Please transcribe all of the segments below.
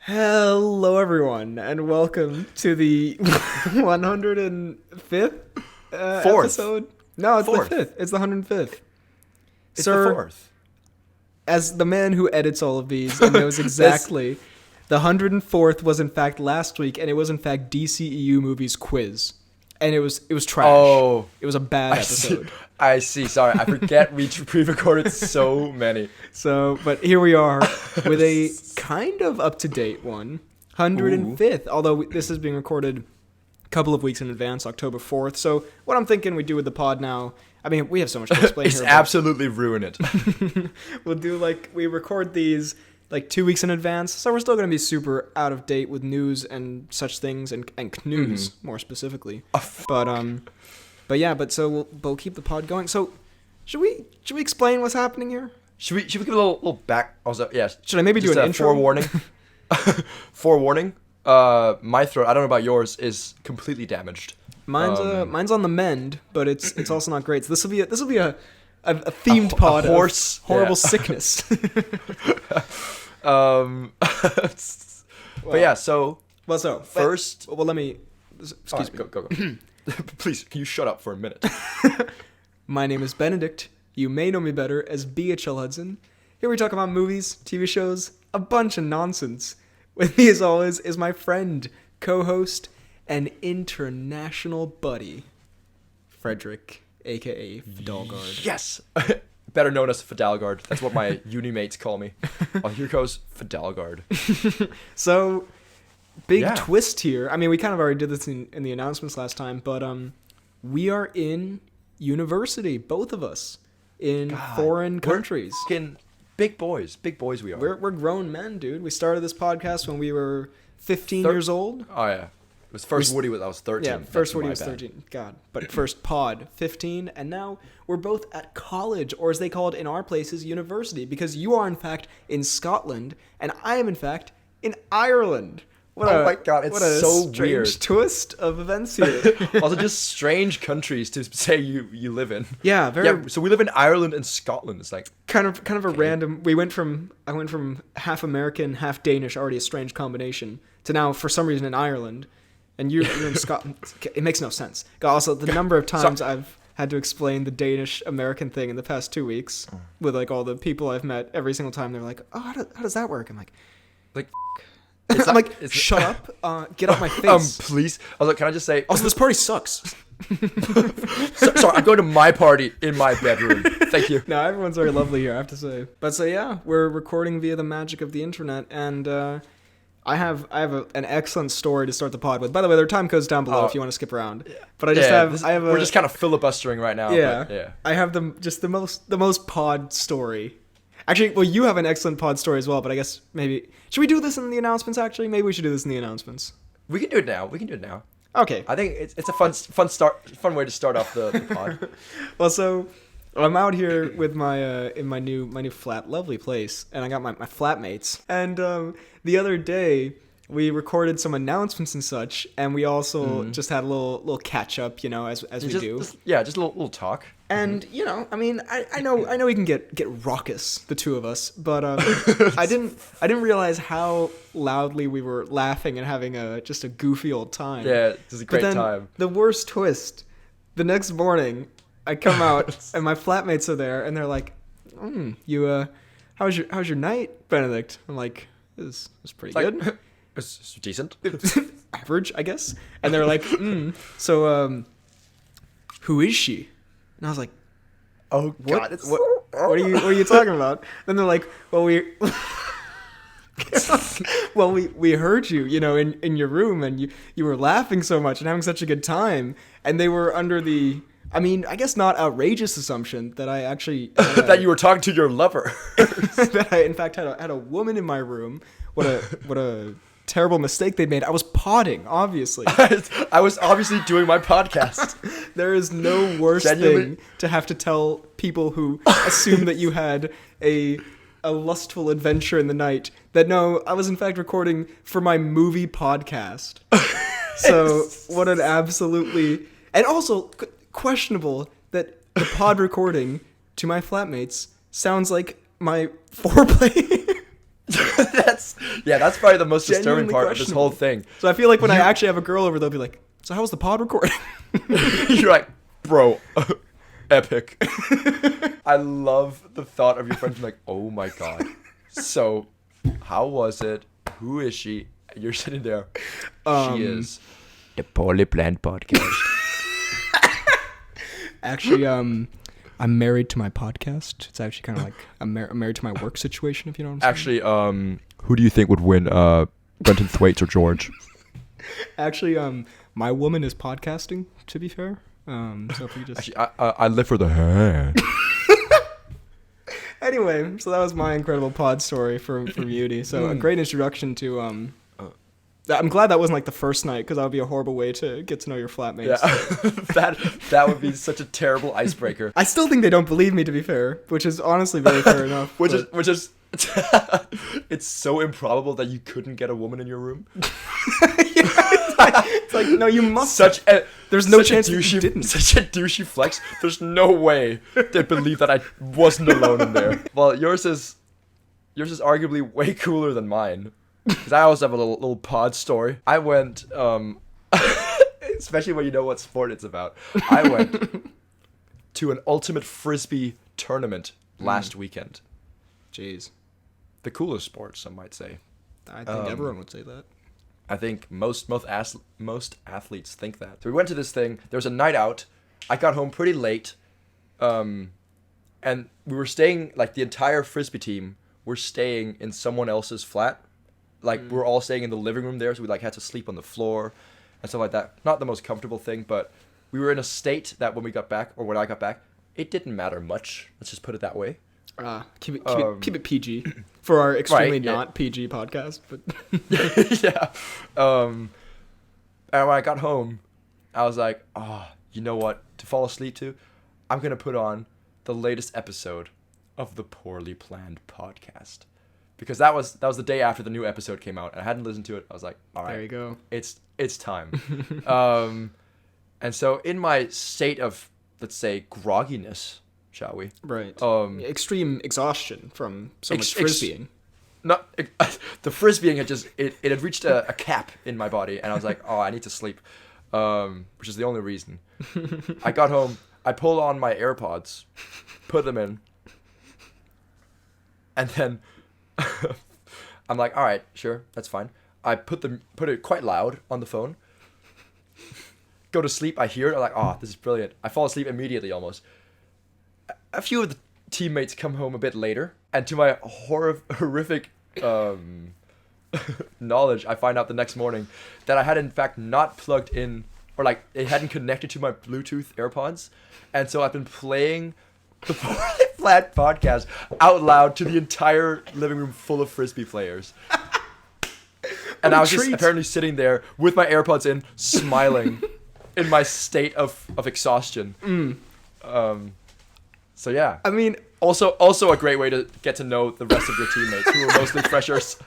Hello, everyone, and welcome to the 105th episode. No, it's Fourth. the 5th. It's the 105th. It's Sir, the fourth. as the man who edits all of these and knows exactly, the 104th was in fact last week, and it was in fact DCEU movies quiz, and it was trash. Oh, it was a bad episode. I see. Sorry, I forget we pre-recorded so many. So, but here we are with a kind of up-to-date one, 105th, although this is being recorded a couple of weeks in advance, October 4th. So what I'm thinking we do with the pod now, I mean, we have so much to explain It's here. absolutely ruin it. We'll do we record these like 2 weeks in advance, so we're still going to be super out of date with news and such things, and Cnews more specifically. But yeah, so we'll keep the pod going. So should we explain what's happening here? Should we give a little back? Also, yes. Should I maybe do an intro? Forewarning. Forewarning. My throat, I don't know about yours, is completely damaged. Mine's on the mend, but it's also not great. So this will be a themed pod. Horrible sickness. But yeah, so first. Well, let me. Excuse me. Go. Please, can you shut up for a minute? My name is Benedict. You may know me better as BHL Hudson. Here we talk about movies, TV shows, a bunch of nonsense. With me, as always, is my friend, co-host, and international buddy, Frederick, a.k.a. Fidalgard. Yes! Better known as Fidalgard. That's what my uni mates call me. Oh, here goes Fidalgard. So, big twist here. I mean, we kind of already did this in the announcements last time, but we are in university, both of us, in foreign countries. Big boys we are. We're grown men, dude. We started this podcast when we were 15 years old. Oh yeah, it was first Woody when I was 13. Yeah, first Woody was 13. God, but first pod 15, and now we're both at college, or as they call it in our places, university. Because you are in fact in Scotland, and I am in fact in Ireland. My god, it's so strange weird. Twist of events here. Also, just strange countries to say you live in. Yeah, very. Yeah, so we live in Ireland and Scotland. It's like kind of a random. I went from half American, half Danish, already a strange combination, to now for some reason in Ireland, and you're in Scotland. It makes no sense. Also, the number of times I've had to explain the Danish American thing in the past 2 weeks with like all the people I've met. Every single time they're like, "Oh, how does that work?" I'm like. I'm like, shut up, get off my face. Please. I was like, can I just say... Also, this party sucks. Sorry, I'm going to my party in my bedroom. Thank you. No, everyone's very lovely here, I have to say. But so yeah, we're recording via the magic of the internet, and I have an excellent story to start the pod with. By the way, there are time codes down below if you want to skip around. But we're just kind of filibustering right now. Yeah, but yeah. I have the most pod story. Actually, well, you have an excellent pod story as well, but I guess maybe... Should we do this in the announcements, actually? Maybe we should do this in the announcements. We can do it now. Okay. I think it's a fun way to start off the pod. Well, so I'm out here with my in my new flat, lovely place, and I got my flatmates. And the other day we recorded some announcements and such, and we also just had a little catch up, as we do. Just a little talk. And I mean, I know we can get raucous, the two of us, but I didn't realize how loudly we were laughing and having just a goofy old time. Yeah, it was a great time. The worst twist, the next morning, I come out and my flatmates are there, and they're like, "You how's your night, Benedict?" I'm like, "It was pretty good. It's decent, average, I guess." And they're like, So who is she?" And I was like, "Oh God, what are you talking about?" Then they're like, "Well, we heard you, in your room, and you were laughing so much and having such a good time." And they were under the, I mean, I guess not outrageous assumption that I actually that you were talking to your lover. That I in fact had a woman in my room. What a terrible mistake they made. I was podding, obviously. I was obviously doing my podcast. There is no worse thing to have to tell people who assume that you had a lustful adventure in the night that no, I was in fact recording for my movie podcast. So what an absolutely... And also questionable that the pod recording to my flatmates sounds like my foreplay. That's probably the most disturbing Genuinely part of this whole thing. So I feel like when I actually have a girl over, they'll be like, "So how was the pod recording?" You're like, bro, epic. I love the thought of your friends being like, "Oh my god, so how was it? Who is she?" And you're sitting there. She is the Poorly Planned Podcast. Actually, I'm married to my podcast. It's actually kind of like I'm married to my work situation, if you know what I'm saying. Actually, who do you think would win, Brenton Thwaites or George? Actually, my woman is podcasting, to be fair. So if we just... Actually, I live for the hair. Anyway, so that was my incredible pod story from Uni. So a great introduction to... I'm glad that wasn't like the first night, because that would be a horrible way to get to know your flatmates. Yeah, that would be such a terrible icebreaker. I still think they don't believe me, to be fair, which is honestly very fair enough. Which is it's so improbable that you couldn't get a woman in your room. It's like no, you must. There's no chance that you didn't. Such a douchey flex. There's no way they'd believe that I wasn't alone in there. Well, yours is arguably way cooler than mine. Because I also have a little pod story. I went, especially when you know what sport it's about. I went to an ultimate frisbee tournament last weekend. Jeez. The coolest sport, some might say. I think everyone would say that. I think most athletes think that. So we went to this thing. There was a night out. I got home pretty late. And we were staying, like the entire frisbee team were staying in someone else's flat. Like, we were all staying in the living room there, so we, like, had to sleep on the floor and stuff like that. Not the most comfortable thing, but we were in a state that when I got back, it didn't matter much. Let's just put it that way. Keep it PG for our extremely not PG podcast. But yeah. And when I got home, I was like, you know what? To fall asleep to, I'm going to put on the latest episode of the Poorly Planned Podcast. Because that was the day after the new episode came out, and I hadn't listened to it. I was like, all right, there you go. It's time. And so in my state of, let's say, grogginess, shall we? Right. Extreme exhaustion from so much frisbeeing. The frisbeeing had just it had reached a cap in my body, and I was like, I need to sleep, which is the only reason. I got home, I pulled on my AirPods, put them in, and then. I'm like, all right, sure, that's fine. I put it quite loud on the phone. Go to sleep. I hear it. I'm like, this is brilliant. I fall asleep immediately almost. A few of the teammates come home a bit later, and to my horrific knowledge, I find out the next morning that I had in fact not plugged in, or like it hadn't connected to my Bluetooth AirPods, and so I've been playing the Poorly Planned Podcast out loud to the entire living room full of frisbee players. And I was just apparently sitting there with my AirPods in, smiling in my state of exhaustion. So yeah. I mean, also a great way to get to know the rest of your teammates who are mostly freshers.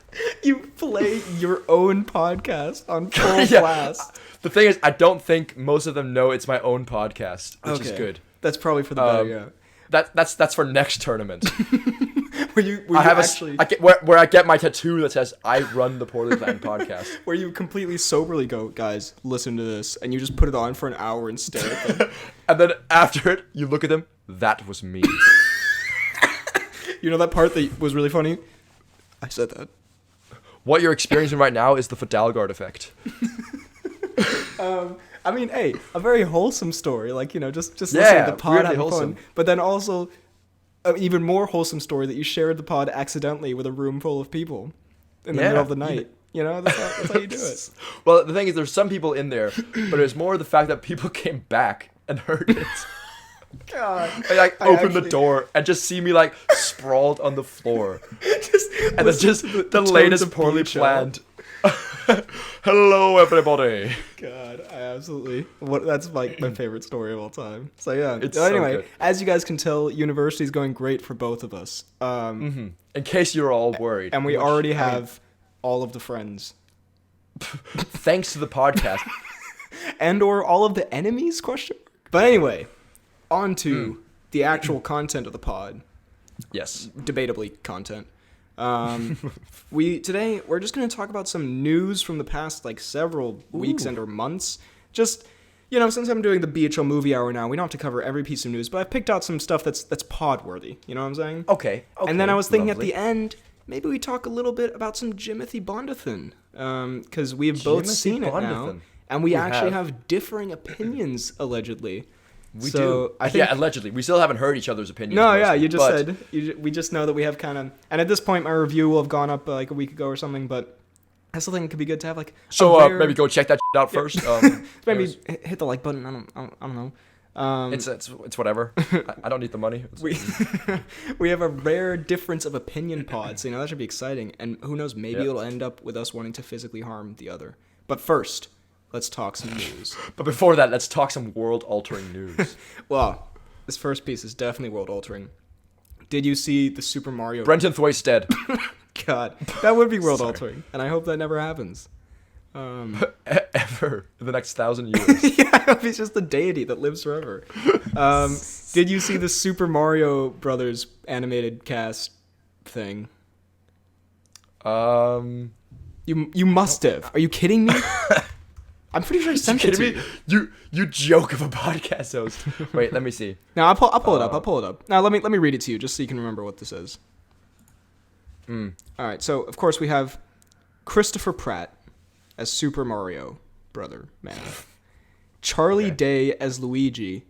You play your own podcast on full blast. The thing is, I don't think most of them know it's my own podcast, which is good. That's probably for the better, yeah. That's for next tournament. Where I get my tattoo that says I run the Poorly Planned Podcast. Where you completely soberly go, guys, listen to this, and you just put it on for an hour and stare at them. And then after it, you look at them. That was me. You know that part that was really funny? I said that. What you're experiencing right now is the Fidalgard effect. I mean, hey, a very wholesome story. Like, you know, just listening to the pod, having wholesome. fun. But then also, an even more wholesome story that you shared the pod accidentally with a room full of people in the middle of the night. You know, that's how you do it. Well, the thing is, there's some people in there, but it's more the fact that people came back and heard it. God. They opened the door and just see me sprawled on the floor. And then just the latest Poorly Planned. Hello, everybody. God, I absolutely. That's my favorite story of all time. So yeah. Anyway, so as you guys can tell, university's going great for both of us. In case you're all worried, and we already have all of the friends, thanks to the podcast, and or all of the enemies? Question. But anyway, on to the actual content of the pod. Yes, debatably content. Today we're just gonna talk about some news from the past like several weeks and or months. Just since I'm doing the BHL movie hour now, we don't have to cover every piece of news, but I've picked out some stuff that's pod worthy. You know what I'm saying? Okay. And then I was thinking at the end, maybe we talk a little bit about some Jimothy Bondathan, because we have both seen it now, and we actually have differing opinions allegedly. We do. I think, allegedly. We still haven't heard each other's opinions. No, mostly, you just said. We just know that we have kind of... And at this point, my review will have gone up like a week ago or something, but I still think it could be good to have like... So maybe go check that out first. Maybe hit the like button. I don't know. It's whatever. I don't need the money. We have a rare difference of opinion pod, so that should be exciting. And who knows, maybe it'll end up with us wanting to physically harm the other. But first... let's talk some news. But before that, let's talk some world-altering news. Well, this first piece is definitely world-altering. Did you see the Super Mario... Brenton Thwaites dead. God, that would be world-altering, and I hope that never happens. Ever. In the next 1,000 years. Yeah, I hope he's just the deity that lives forever. Did you see the Super Mario Brothers animated cast thing? You must have. Are you kidding me? I'm pretty sure I sent it to you. You joke of a podcast host. Wait, let me see. No, I'll pull it up. I'll pull it up. Now let me read it to you just so you can remember what this is. All right. So of course we have Christopher Pratt as Super Mario Brother Man, Charlie Day as Luigi,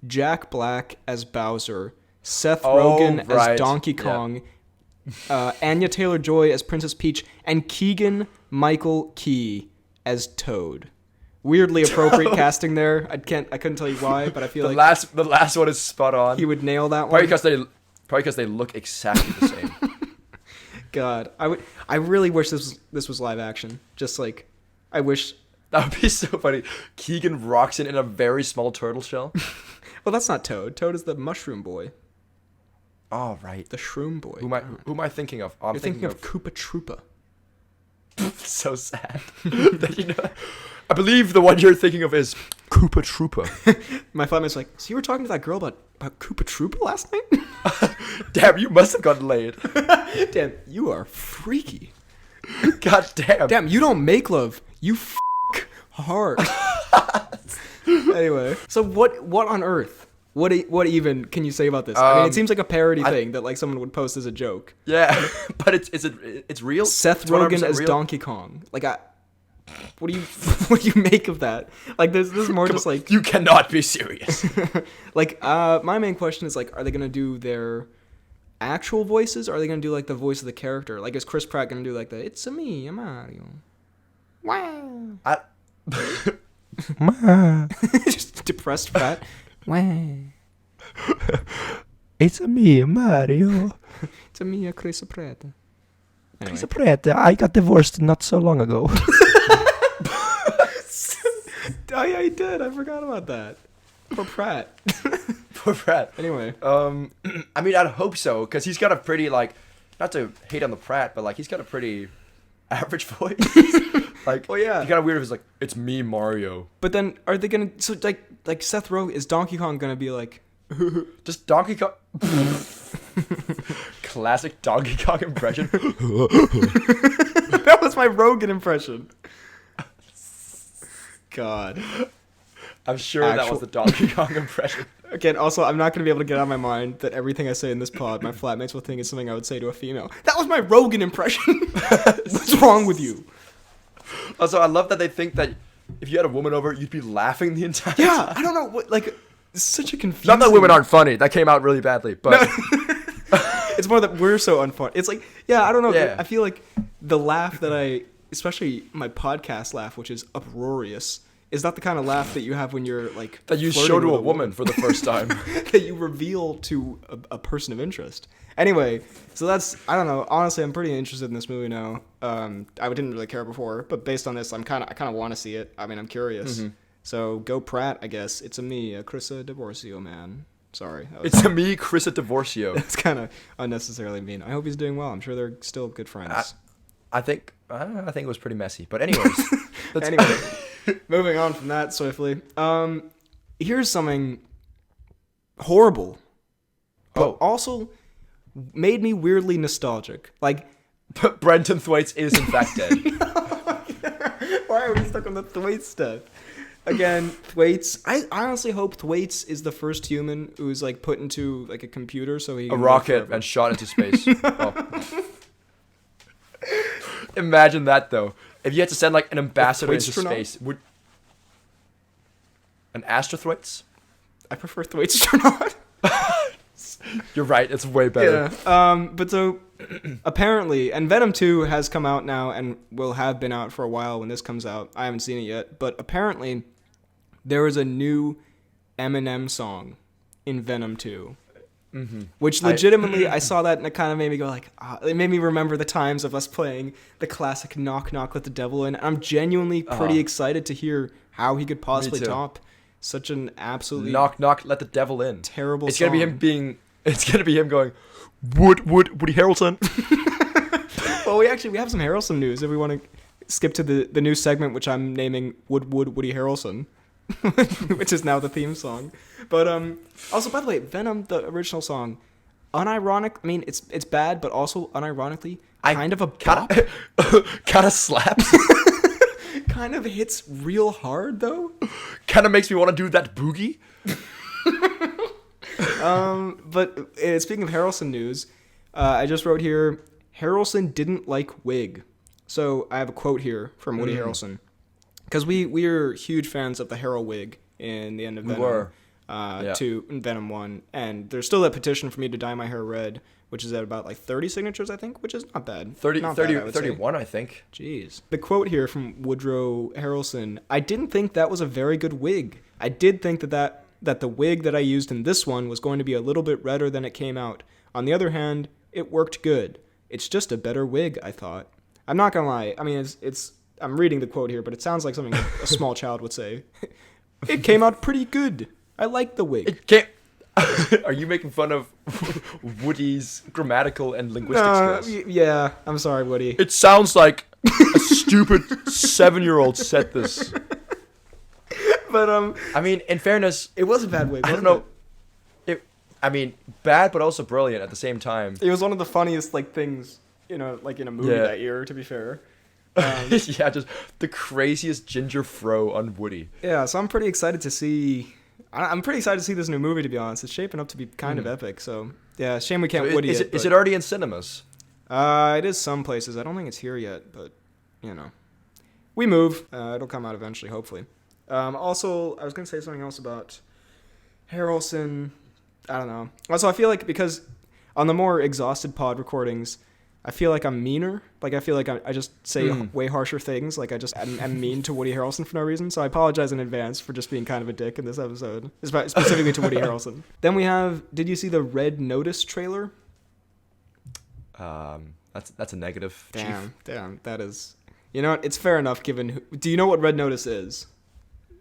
Jack Black as Bowser, Seth Rogen as Donkey Kong, Anya Taylor-Joy as Princess Peach, and Keegan Michael Key as Toad. Weirdly appropriate casting there. I couldn't tell you why, but I feel the last one is spot on. He would nail that one. Probably because they look exactly the same. God, I really wish this was live action. Just like, I wish that would be so funny. Keegan rocks in a very small turtle shell. Well, that's not Toad. Toad is the mushroom boy. Oh right, the shroom boy. Who am I thinking of? You're thinking of Koopa Troopa. So sad. I believe the one you're thinking of is Koopa Troopa. My flatmate's like, so you were talking to that girl about Koopa Troopa last night? Damn, you must have gotten laid. Damn, you are freaky. God damn. Damn, you don't make love. You hard. Anyway, so what on earth? What even can you say about this? I mean, it seems like a parody thing that like someone would post as a joke. Yeah, but it's real. Seth Rogen as real? Donkey Kong. Like what do you make of that? Like this is more just like you cannot be serious. Like my main question is like, are they gonna do their actual voices, or are they gonna do like the voice of the character? Like, is Chris Pratt gonna do like the "It's me, I'm Mario"? Wow. Just depressed Pratt. Wow. It's me, Mario. It's me, Chris Pratt. Anyway. Chris Pratt, I got divorced not so long ago. Oh yeah, he did. I forgot about that. Poor Pratt. Poor Pratt. Anyway. I mean, I'd hope so, because he's got a pretty, like, not to hate on the Pratt, but, like, he's got a pretty average voice. Like, well, yeah. He's kind of weird if it's like, it's me, Mario. But then, are they going to, so, like, Seth Rogen, is Donkey Kong going to be like... Just Donkey Kong... Classic Donkey Kong impression. That was my Rogen impression. God. I'm sure that was the Donkey Kong impression. Again, also, I'm not going to be able to get out of my mind that everything I say in this pod, my flatmates will think is something I would say to a female. That was my Rogen impression. What's wrong with you? Also, I love that they think that if you had a woman over, you'd be laughing the entire time. Yeah, I don't know. What, like, it's such a confusing... Not that women aren't funny. That came out really badly, but... No. It's more that we're so unfunny. It's like, yeah, I don't know. Yeah. I feel like the laugh that especially my podcast laugh, which is uproarious, is not the kind of laugh that you have when you're like... That you show to a woman for the first time. That you reveal to a person of interest. Anyway, so that's... I don't know. Honestly, I'm pretty interested in this movie now. I didn't really care before, but based on this, I kind of want to see it. I mean, I'm curious. Mm-hmm. So go Pratt, I guess. It's a me, a Chrisa Divorcio man. Sorry. It's a me, Chris at Divorcio. That's kind of unnecessarily mean. I hope he's doing well. I'm sure they're still good friends. I think it was pretty messy. But anyways. Anyway, moving on from that swiftly. Here's something horrible. But also made me weirdly nostalgic. Like, Brenton Thwaites is in fact dead. why are we stuck on the Thwaites death? Again, Thwaites. I honestly hope Thwaites is the first human who's like put into like a computer so he A can live rocket forever. and shot into space. Oh. Imagine that though. If you had to send like an ambassador into Thwaites-tronaut? space, would an Astrothwaites? I prefer Thwaites. You're right. It's way better. Yeah. But so apparently, and Venom 2 has come out now and will have been out for a while when this comes out. I haven't seen it yet, but apparently there is a new Eminem song in Venom 2. Mm-hmm. Which legitimately, I saw that and it kind of made me go like, it made me remember the times of us playing the classic Knock Knock Let the Devil In. I'm genuinely pretty excited to hear how he could possibly top such an absolutely Knock Knock Let the Devil In. terrible It's song. gonna be him being. It's gonna be him going, Woody Harrelson. Well, we have some Harrelson news if we want to skip to the new segment, which I'm naming Woody Harrelson, which is now the theme song. But also, by the way, Venom, the original song, unironic. I mean, it's bad, but also unironically, kind of a bop. Kind of slaps. Kind of hits real hard though. Kind of makes me want to do that boogie. But speaking of Harrelson news, I just wrote here, Harrelson didn't like wig. So I have a quote here from Woody Harrelson. Because we are huge fans of the Harrel wig in the end of Venom 2 and Venom 1. And there's still that petition for me to dye my hair red, which is at about like 30 signatures, I think, which is not bad. 31, I think. Jeez. The quote here from Woodrow Harrelson, I didn't think that was a very good wig. I did think that the wig that I used in this one was going to be a little bit redder than it came out. On the other hand, it worked good. It's just a better wig, I thought. I'm not gonna lie. I mean, I'm reading the quote here, but it sounds like something a small child would say. It came out pretty good. I like the wig. Are you making fun of Woody's grammatical and linguistic skills? Yeah, I'm sorry, Woody. It sounds like a stupid 7-year-old said this. But I mean, in fairness, it was a bad wig. I don't know. I mean, bad but also brilliant at the same time. It was one of the funniest like things, like in a movie that year. To be fair. Yeah, just the craziest ginger fro on Woody. Yeah, so I'm pretty excited to see. I'm pretty excited to see this new movie. To be honest, it's shaping up to be kind of epic. So yeah, shame we can't Woody it. Is it already in cinemas? It is some places. I don't think it's here yet, but we move. It'll come out eventually, hopefully. Also, I was gonna say something else about Harrelson. I don't know. Also, I feel like because on the more exhausted pod recordings, I feel like I'm meaner. Like I feel like I just say way harsher things. Like I just am mean to Woody Harrelson for no reason. So I apologize in advance for just being kind of a dick in this episode, specifically to Woody Harrelson. Then we have. Did you see the Red Notice trailer? That's a negative. Damn. That is. You know what? It's fair enough. Given. Do you know what Red Notice is?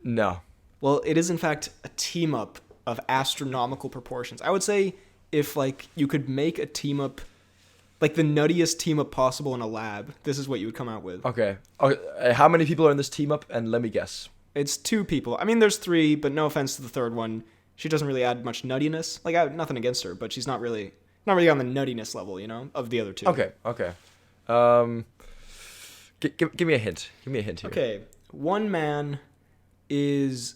No. Well, it is in fact a team up of astronomical proportions. I would say if like you could make a team up, like the nuttiest team up possible in a lab, this is what you would come out with. Okay. How many people are in this team up? And let me guess. It's 2 people. I mean, there's 3, but no offense to the third one. She doesn't really add much nuttiness. Like, I have nothing against her, but she's not really on the nuttiness level, of the other 2. Okay. Give me a hint. Give me a hint here. Okay. One man is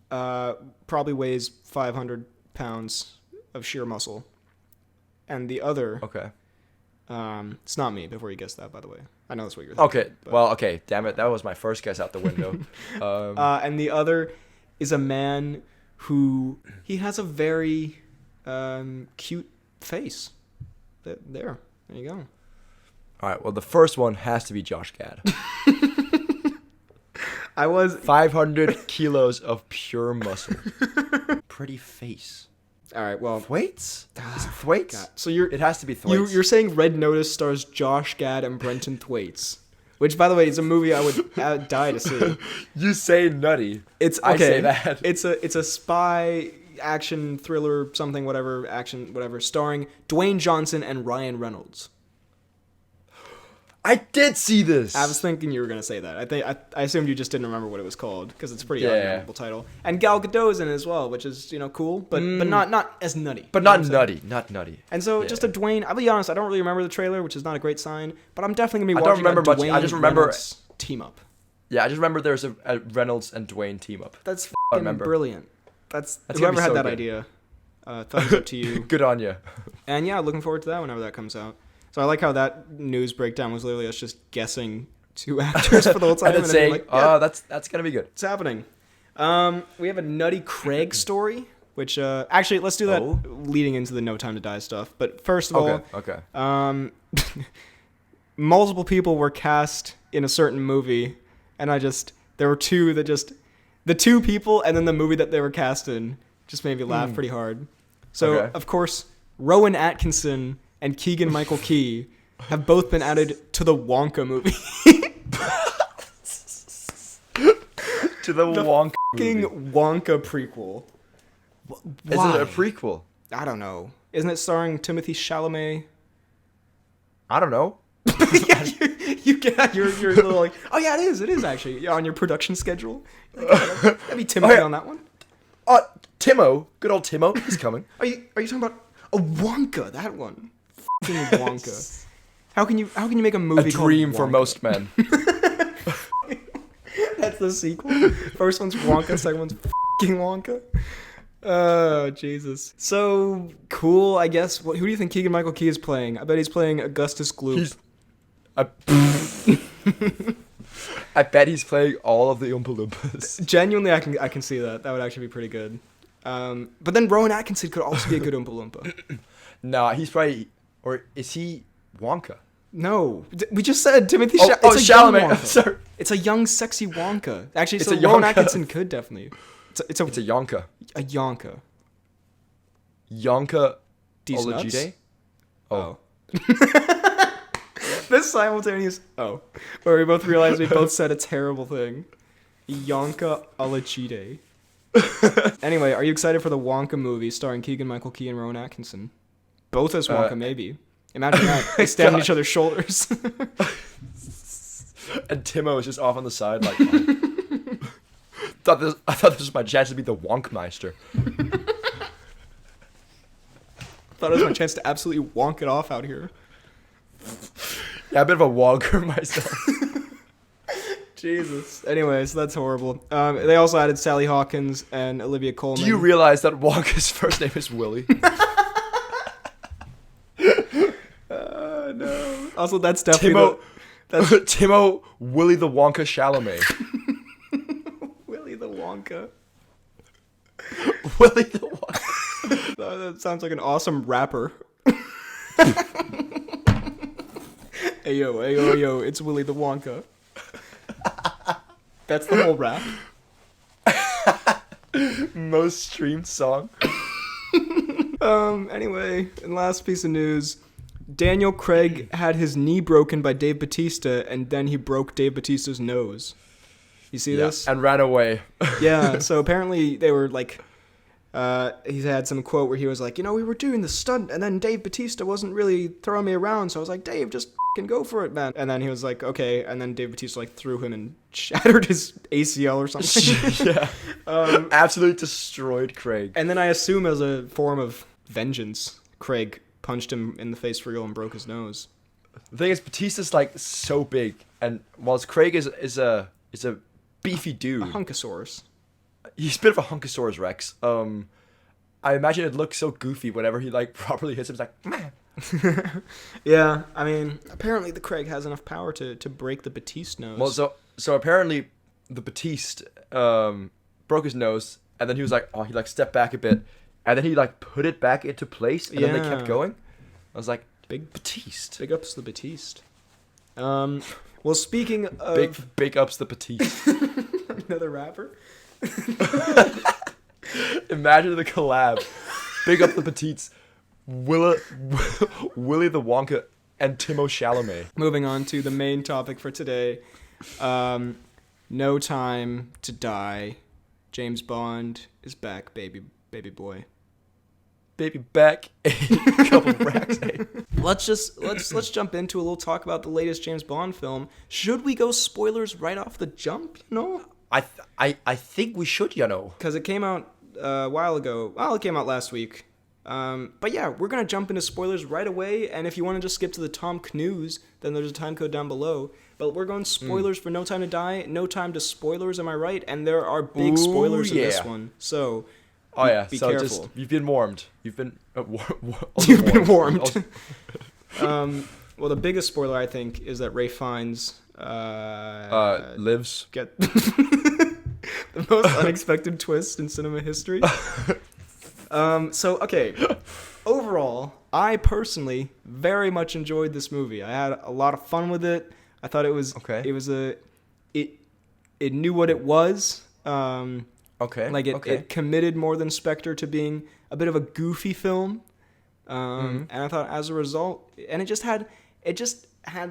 probably weighs 500 pounds of sheer muscle, and the other it's not me. Before you guess that, by the way, I know that's what you're thinking. Okay, well, okay, damn it, that was my first guess out the window. And the other is a man who he has a very cute face. There you go. All right, well, the first one has to be Josh Gad. I was 500 kilos of pure muscle. Pretty face. All right, well, Thwaites? Is it Thwaites? God. So it has to be Thwaites. You're saying Red Notice stars Josh Gad and Brenton Thwaites, which, by the way, is a movie I would die to see. You say nutty. I say that. It's a spy action thriller something whatever starring Dwayne Johnson and Ryan Reynolds. I did see this. I was thinking you were gonna say that. I assumed you just didn't remember what it was called because it's a pretty Yeah. unmemorable title. And Gal Gadot's in it as well, which is cool, but not as nutty. But not nutty, not nutty. And so just a Dwayne. I'll be honest, I don't really remember the trailer, which is not a great sign. But I'm definitely gonna be watching. I don't remember much. Dwayne I just remember Reynolds team up. Yeah, I just remember there's a Reynolds and Dwayne team up. That's fucking brilliant. That's gonna whoever be had so that good. idea. Thumbs up to you. Good on you. And yeah, looking forward to that whenever that comes out. So I like how that news breakdown was literally us just guessing 2 actors for the whole time. And then being saying, like, yeah, that's gonna be good. it's happening. We have a Nutty Craig story, which actually let's do that leading into the No Time to Die stuff. But first of all, Okay. Multiple people were cast in a certain movie, and there were two that the 2 people and then the movie that they were cast in just made me laugh pretty hard. So of course, Rowan Atkinson and Keegan-Michael Key have both been added to the Wonka movie. To the Wonka fucking movie. Wonka prequel. Is it a prequel? I don't know. Isn't it starring Timothy Chalamet? I don't know. Yeah, you get you're a little like, oh yeah, it is actually on your production schedule. Like, that'd be Timothy on that one. Timo, good old Timo, he's coming. Are you talking about Wonka? That one, fucking Wonka. How can you make a movie? A dream called for Wonka? most men. That's the sequel. First one's Wonka, second one's fucking Wonka. Oh, Jesus. So cool, I guess. Who do you think Keegan-Michael Key is playing? I bet he's playing Augustus Gloop. I bet he's playing all of the Oompa Loompas. Genuinely, I can see that. That would actually be pretty good. But then Rowan Atkinson could also be a good Oompa Loompa. Nah, he's probably... Or is he Wonka? No. We just said Timothy Chalamet. Sorry. It's a young, sexy Wonka. Actually, It's so a Rowan Yonka. Atkinson could definitely. It's a Yonka. a Yonka. Yonka These nuts? Olajide? Oh. This simultaneous where we both realized we both said a terrible thing. Yonka Olajide. Anyway, are you excited for the Wonka movie starring Keegan-Michael Key and Rowan Atkinson? Both as Wonka, maybe. Imagine that. They stand on each other's shoulders. And Timo is just off on the side like... I thought this was my chance to be the Wonkmeister. Thought it was my chance to absolutely wonk it off out here. Yeah, a bit of a wonker myself. Jesus. Anyway, so that's horrible. They also added Sally Hawkins and Olivia Colman. Do you realize that Wonka's first name is Willie? No. Also, that's definitely Timo Willie the Wonka Chalamet. Willy the Wonka. Willie the Wonka. That sounds like an awesome rapper. Hey yo, it's Willy the Wonka. That's the whole rap. Most streamed song. Anyway, and last piece of news. Daniel Craig had his knee broken by Dave Bautista, and then he broke Dave Bautista's nose. You see this? And ran away. Yeah, so apparently they were like... he had some quote where he was like, we were doing the stunt, and then Dave Bautista wasn't really throwing me around, so I was like, Dave, just fucking go for it, man. And then he was like, okay, and then Dave Bautista like threw him and shattered his ACL or something. Yeah. Absolutely destroyed Craig. And then I assume as a form of vengeance, Craig punched him in the face for real and broke his nose. The thing is, Bautista's like so big, and whilst Craig is a beefy dude, A hunkosaurus. He's a bit of a hunkosaurus Rex. I imagine it looks so goofy whenever he like properly hits him. It's like, man. Yeah, I mean, apparently the Craig has enough power to break the Batiste nose. Well, so apparently the Batiste broke his nose, and then he was like, he like stepped back a bit, and then he like put it back into place, and then they kept going. I was like, big Batiste. Big ups the Batiste. Well, speaking of big ups the Batiste. Another rapper. Imagine the collab. Big up the Batistes. Willie the Wonka and Timo Chalamet. Moving on to the main topic for today. No Time to Die. James Bond is back, baby boy. baby back, a couple racks. Let's jump into a little talk about the latest James Bond film. Should we go spoilers right off the jump? I think we should, Because it came out a while ago. Well, it came out last week. But yeah, we're going to jump into spoilers right away. And if you want to just skip to the Cnews, then there's a time code down below. But we're going spoilers for No Time to Die, No Time to Spoilers, am I right? And there are big spoilers in this one. So, be careful. Just, you've been warmed. You've been You've been warmed. Well, the biggest spoiler, I think, is that Ralph Fiennes lives. Get the most unexpected twist in cinema history. Okay. Overall, I personally very much enjoyed this movie. I had a lot of fun with it. I thought it was it knew what it was. It committed more than Spectre to being a bit of a goofy film. And I thought as a result, and it just had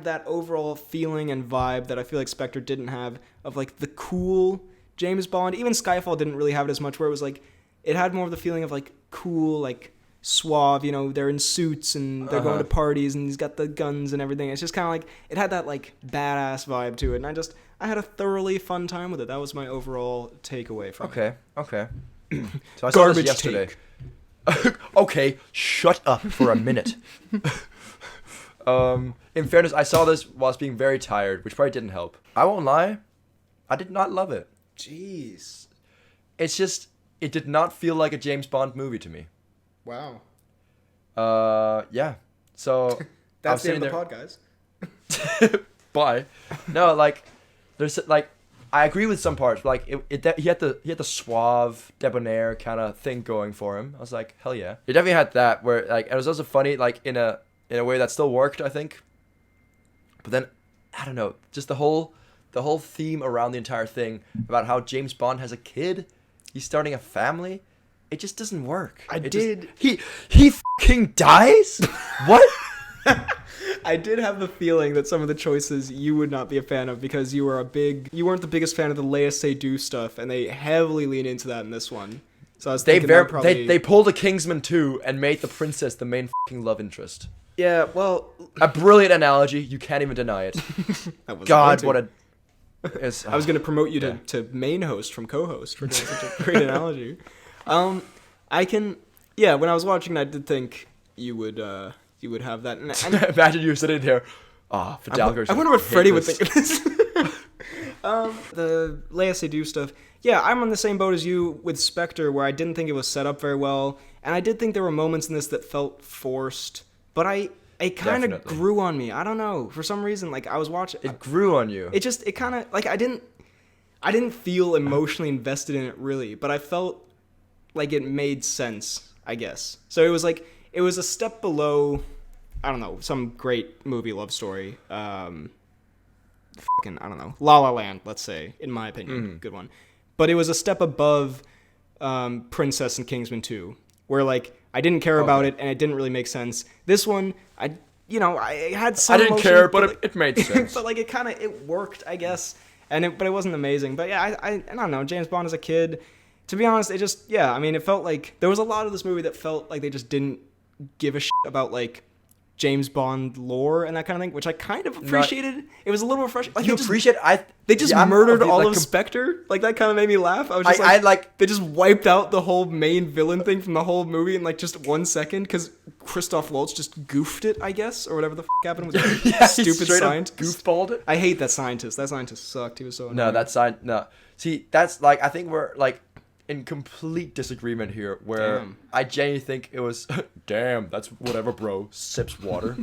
that overall feeling and vibe that I feel like Spectre didn't have, of like the cool James Bond. Even Skyfall didn't really have it as much, where it was like it had more of the feeling of like cool, like suave, they're in suits and they're going to parties and he's got the guns and everything. It's just kind of like it had that like badass vibe to it, and I had a thoroughly fun time with it. That was my overall takeaway from it. Okay. So I saw this yesterday. Okay, shut up for a minute. In fairness, I saw this whilst being very tired, which probably didn't help. I won't lie, I did not love it. Jeez. It's just, it did not feel like a James Bond movie to me. Wow. Yeah. So that's the end of the pod, guys. Bye. No, like, there's like, I agree with some parts. But like, he had the suave, debonair kind of thing going for him. I was like, hell yeah. He definitely had that where like it was also funny, like in a way that still worked, I think. But then, I don't know, just the whole theme around the entire thing about how James Bond has a kid, he's starting a family. It just doesn't work. He fucking dies? What? I did have the feeling that some of the choices you would not be a fan of because you weren't the biggest fan of the Léa Seydoux stuff, and they heavily lean into that in this one. So I was thinking they pulled a Kingsman 2 and made the princess the main fucking love interest. Yeah, well, a brilliant analogy. You can't even deny it. God, what a. I was going to promote you to main host from co-host for doing such a great analogy. When I was watching, I did think you would have that. And imagine you sitting there. Fidalgo's. I wonder what Freddie would think of this. The Léa Seydoux stuff. Yeah, I'm on the same boat as you with Spectre, where I didn't think it was set up very well, and I did think there were moments in this that felt forced. But it kind of grew on me. I don't know. For some reason, like I was watching. It grew on you. It kind of like I didn't feel emotionally invested in it really, but I felt like it made sense, I guess. So it was a step below, I don't know, some great movie love story. I don't know, La La Land, let's say, in my opinion, good one. But it was a step above Princess and Kingsman 2, where like I didn't care about it and it didn't really make sense. This one, I had some. I didn't emotion, care, but it made sense. But like it worked, I guess. But it wasn't amazing. But yeah, I don't know. James Bond as a kid, to be honest, it felt like there was a lot of this movie that felt like they just didn't give a shit about like James Bond lore and that kind of thing, which I kind of appreciated. It was a little refreshing. Like, they just murdered all of Spectre. Like that kind of made me laugh. I was just they just wiped out the whole main villain thing from the whole movie in like just 1 second because Christoph Waltz just goofed it, I guess, or whatever the happened with that stupid scientist. Goofballed it. I hate that scientist. That scientist sucked. He was so annoying. No. See, that's like I think we're like in complete disagreement here, where I genuinely think it was damn, that's whatever, bro. Sips water.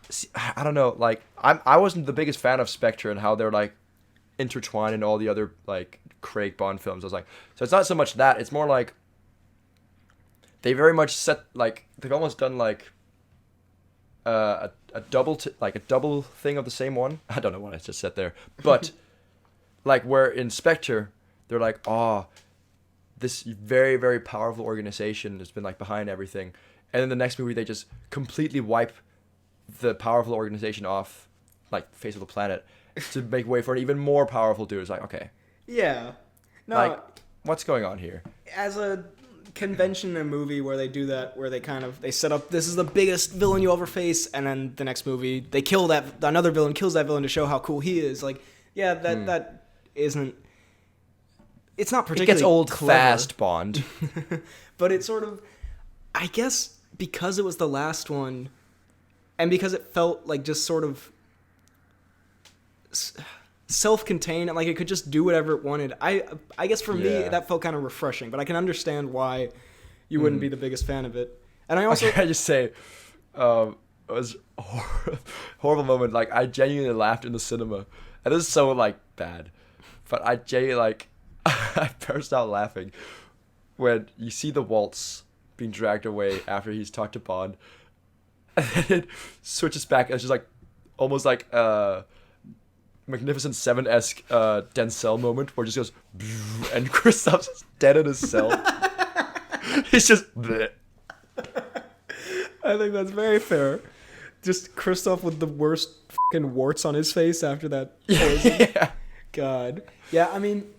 See, I don't know, like I wasn't the biggest fan of Spectre and how they're like intertwined in all the other like Craig Bond films. I was like, so it's not so much that, it's more like they very much set, like they've almost done like a double thing of the same one. I don't know what I just said there, but like where in Spectre, they're like, this very, very powerful organization has been like behind everything. And then the next movie, they just completely wipe the powerful organization off, like face of the planet, to make way for an even more powerful dude. It's like, okay. Yeah. No, like, what's going on here? As a convention in a movie where they do that, where they set up, this is the biggest villain you'll ever face, and then the next movie they kill that, another villain kills that villain to show how cool he is. Like, yeah, that isn't. It's not particularly. It gets old clever. fast, Bond. But it's sort of, I guess, because it was the last one, and because it felt like just sort of self-contained and like it could just do whatever it wanted. I guess for me that felt kind of refreshing, but I can understand why you wouldn't be the biggest fan of it. And I also, I just say, it was a horrible moment. Like, I genuinely laughed in the cinema, and this is so like bad, but I genuinely like I burst out laughing when you see the waltz being dragged away after he's talked to Bond, and then it switches back and it's just like almost like Magnificent Seven-esque Denzel moment where it just goes and Christoph's just dead in his cell. He's just bleh. I think that's very fair. Just Christoph with the worst fucking warts on his face after that poison. Yeah. God. Yeah, I mean,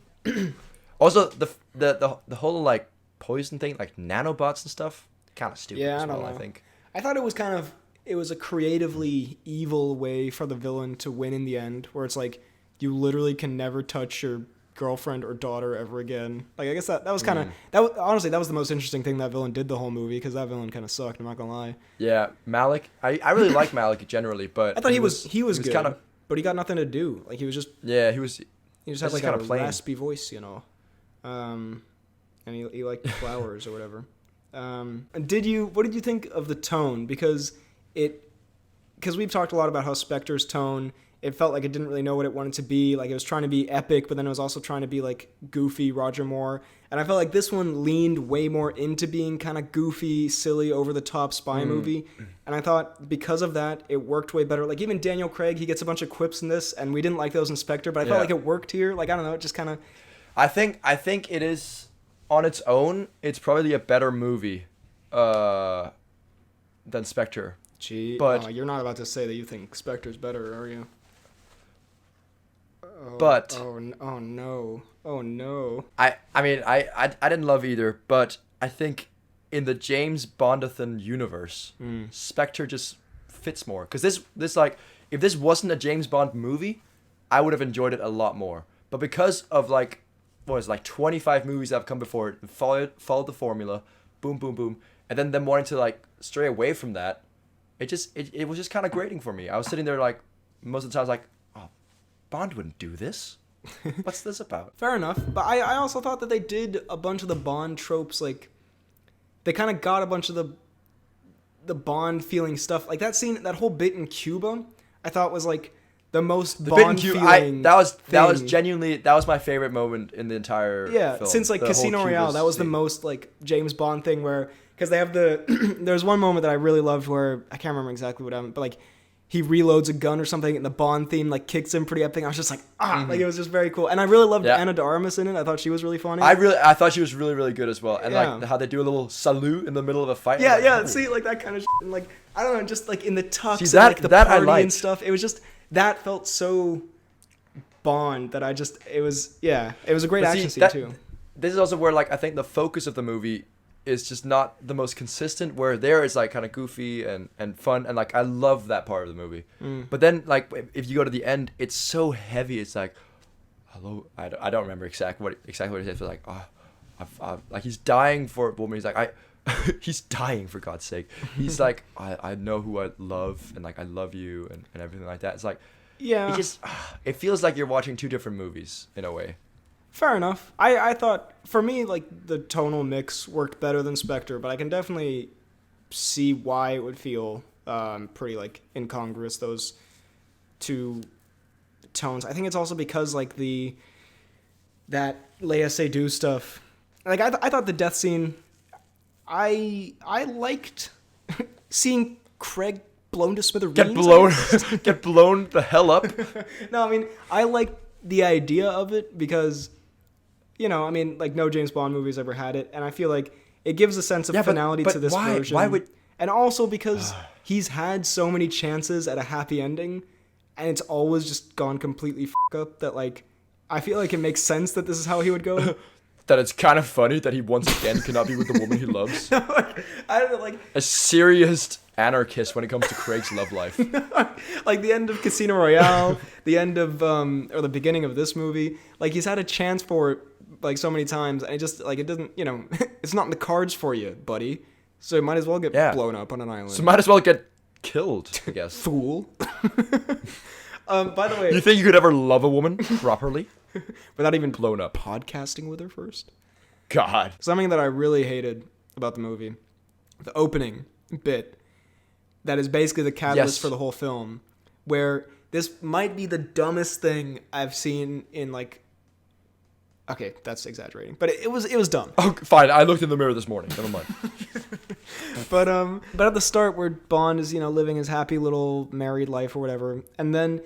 also the whole like poison thing, like nanobots and stuff, kind of stupid as well, I think. I thought it was a creatively evil way for the villain to win in the end, where it's like you literally can never touch your girlfriend or daughter ever again. Like, I guess that was kind of honestly that was the most interesting thing that villain did the whole movie, because that villain kind of sucked. I'm not gonna lie. Yeah, Malik. I really like Malik generally, but I thought he was good, kind of, but he got nothing to do. Like, he was just he just had like a raspy voice, and he liked flowers or whatever. And what did you think of the tone? Because we've talked a lot about how Spectre's tone, it felt like it didn't really know what it wanted to be. Like, it was trying to be epic, but then it was also trying to be like goofy Roger Moore. And I felt like this one leaned way more into being kind of goofy, silly, over the top spy movie. And I thought because of that, it worked way better. Like, even Daniel Craig, he gets a bunch of quips in this, and we didn't like those in Spectre, but I felt like it worked here. Like, I don't know, it just kind of. I think it is on its own. It's probably a better movie than Spectre. Gee, but you're not about to say that you think Spectre's better, are you? But oh no. I mean I didn't love either, but I think in the James Bondathon universe, Spectre just fits more, because this like, if this wasn't a James Bond movie, I would have enjoyed it a lot more. But because of like 25 movies that have come before it, followed the formula, boom boom boom, and then them wanting to like stray away from that, it was just kind of grating for me. I was sitting there like most of the time, I was like, oh, Bond wouldn't do this. What's this about? Fair enough. But I also thought that they did a bunch of the Bond tropes. Like, they kind of got a bunch of the Bond feeling stuff. Like, that scene, that whole bit in Cuba, I thought was like the most Bond feeling. That was genuinely, that was my favorite moment in the entire film. Since like Casino Royale, that was the most like James Bond thing, where, because they have there's one moment that I really loved where I can't remember exactly what happened, but like he reloads a gun or something and the Bond theme like kicks in pretty epic. I was just like, like, it was just very cool. And I really loved Anna de Armas in it. I thought she was really funny. I thought she was really, really good as well. And like how they do a little salute in the middle of a fight. Yeah. See, like that kind of shit. And like, I don't know, just like in the tux and that, like the that party I liked. And stuff. It was just, that felt so Bond that it was a great action scene too. This is also where like I think the focus of the movie is just not the most consistent, where there is like kind of goofy and fun, and like I love that part of the movie. But then like if you go to the end, it's so heavy. It's like, hello, I don't remember exactly what it says, but like, like he's dying for a woman. He's like, he's dying for God's sake. He's like, I know who I love, and like I love you, and everything like that. It's like, it feels like you're watching two different movies in a way. Fair enough. I thought, for me, like, the tonal mix worked better than Spectre, but I can definitely see why it would feel pretty, like, incongruous, those two tones. I think it's also because, like, that Léa Seydoux stuff. Like, I thought the death scene, I liked seeing Craig blown to smithereens. Get blown the hell up. No, I mean, I liked the idea of it because, I mean, like, no James Bond movie's ever had it, and I feel like it gives a sense of finality to this version. Why would? And also because he's had so many chances at a happy ending, and it's always just gone completely up, that, like, I feel like it makes sense that this is how he would go. that it's kind of funny that he once again cannot be with the woman he loves. I don't know, like A serious anarchist when it comes to Craig's love life. like the end of Casino Royale, the end of or the beginning of this movie. Like he's had a chance for it like so many times, and it just like it doesn't. It's not in the cards for you, buddy. So you might as well get blown up on an island. So might as well get killed, I guess. Fool. By the way, You think you could ever love a woman properly without even blown up? podcasting with her first? God. Something that I really hated about the movie, the opening bit, that is basically the catalyst for the whole film, where this might be the dumbest thing I've seen in like. Okay, that's exaggerating, but it was dumb. Oh, fine. I looked in the mirror this morning. Never mind. But at the start, where Bond is living his happy little married life or whatever, and then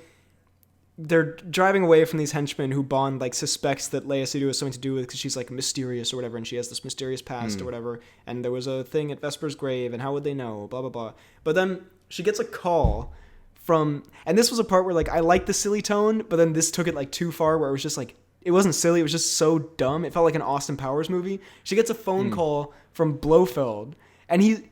they're driving away from these henchmen who Bond like suspects that Leia Seydoux has something to do with because she's like mysterious or whatever, and she has this mysterious past or whatever, and there was a thing at Vesper's grave, and how would they know? Blah blah blah. But then she gets a call from, and this was a part where like I liked the silly tone, but then this took it like too far, where it was just like. It wasn't silly. It was just so dumb. It felt like an Austin Powers movie. She gets a phone call from Blofeld, and he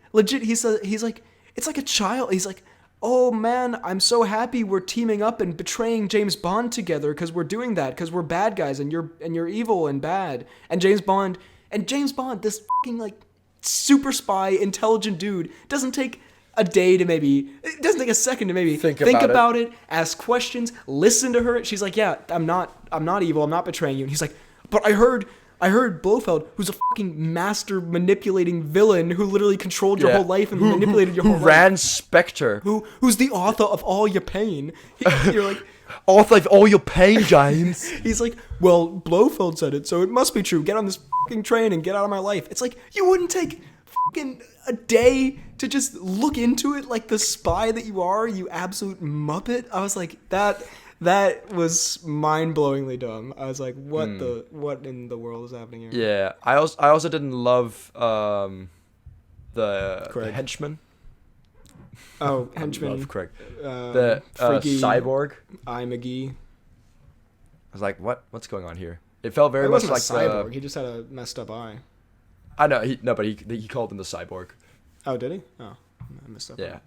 says, he's like, it's like a child. He's like, oh man, I'm so happy we're teaming up and betraying James Bond together because we're doing that because we're bad guys and you're evil and bad. And James Bond, this fucking like super spy, intelligent dude, doesn't take a day to maybe, it doesn't take a second to maybe think about it, ask questions, listen to her. She's like, yeah, I'm not evil, I'm not betraying you. And he's like, but I heard Blofeld, who's a fucking master manipulating villain who literally controlled your whole life and manipulated your whole life. Who ran Spectre. Who's the author of all your pain. You're like, author of all your pain, James. He's like, well, Blofeld said it, so it must be true. Get on this fucking train and get out of my life. It's like, you wouldn't take fucking a day to just look into it like the spy that you are, you absolute muppet. I was like, that was mind-blowingly dumb. I was like, what in the world is happening here? Yeah, I also didn't love the henchman. Oh, henchman. I love Craig. The freaky cyborg. McGee. I was like, what's going on here? It felt very much like a cyborg. He just had a messed up eye. I know, but he called him the cyborg. Oh, did he? Oh, I messed up. Yeah.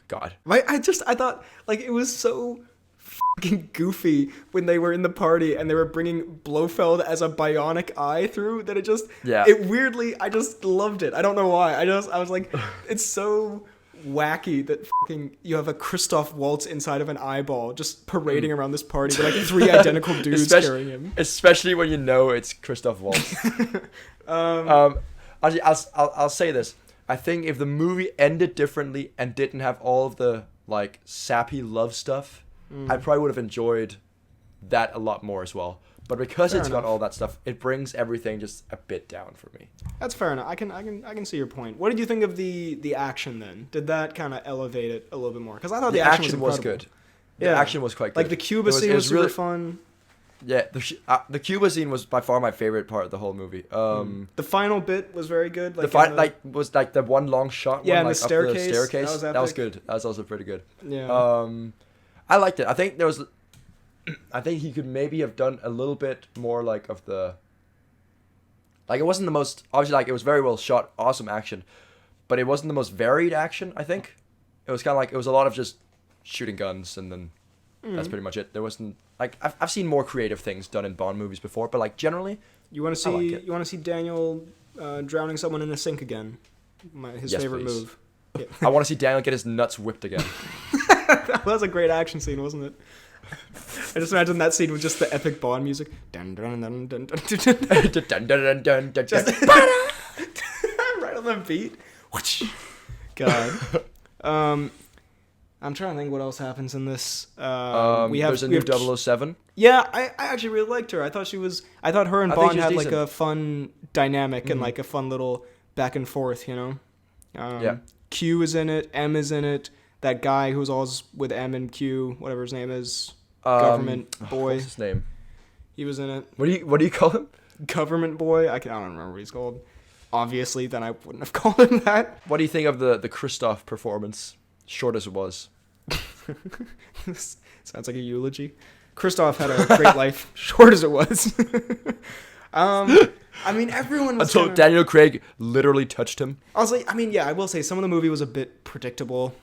God. I thought like it was so fucking goofy when they were in the party and they were bringing Blofeld as a bionic eye through that it weirdly, I just loved it. I don't know why. I was like, it's so wacky that fucking you have a Christoph Waltz inside of an eyeball just parading around this party with like 3 identical dudes carrying him. Especially when you know it's Christoph Waltz. Actually, I'll say this. I think if the movie ended differently and didn't have all of the like sappy love stuff, I probably would have enjoyed that a lot more as well. But because it's got all that stuff, it brings everything just a bit down for me. That's fair enough. I can see your point. What did you think of the action then? Did that kind of elevate it a little bit more? Because I thought the action was good. The action was quite good. Like the Cuba scene was really fun. Yeah, the Cuba scene was by far my favorite part of the whole movie. The final bit was very good. Like was like the one long shot. Yeah, one, like, the staircase. Up the staircase. That was good. That was also pretty good. Yeah. I liked it. I think he could maybe have done a little bit more like of the. Like it wasn't the most obviously like it was very well shot, awesome action, but it wasn't the most varied action. I think it was kind of like it was a lot of just shooting guns and then. That's pretty much it. There wasn't like I've seen more creative things done in Bond movies before, but like generally, you want to see Daniel drowning someone in the sink again. His favorite move. Yeah. I want to see Daniel get his nuts whipped again. That was a great action scene, wasn't it? I just imagine that scene with just the epic Bond music. Dun dun dun dun dun dun dun dun dun. Just right on the beat. God. I'm trying to think what else happens in this. There's a new 007. Yeah, I actually really liked her. I thought her and Bond had like a fun dynamic and like a fun little back and forth, you know? Yeah. Q is in it. M is in it. That guy who's always with M and Q, whatever his name is. Government boy. What's his name? He was in it. What do you call him? Government boy. I don't remember what he's called. Obviously, then I wouldn't have called him that. What do you think of the Christoph performance? Short as it was. This sounds like a eulogy. Christoph had a great life, short as it was. I mean, everyone was Until Daniel Craig literally touched him. I mean, yeah, I will say some of the movie was a bit predictable.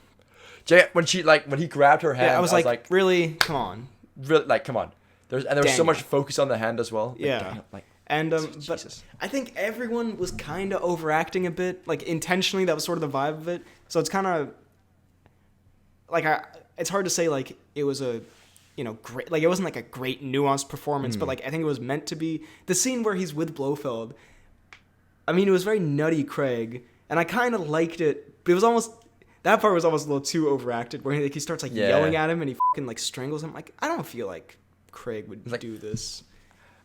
When he grabbed her hand, Yeah, I was like, really? Come on. really, like, come on. There was so Daniel. much focus on the hand as well. Like, Yeah. Daniel, like, And but Jesus. I think everyone was kind of overacting a bit, like intentionally. That was sort of the vibe of it. So it's kind of like it's hard to say like it was a, great, like it wasn't like a great nuanced performance, but like I think it was meant to be. The scene where he's with Blofeld, I mean, it was very nutty Craig, and I kind of liked it, but it was almost. That part was almost a little too overacted, where he starts like yelling at him and he fucking like strangles him. Like I don't feel like Craig would do this.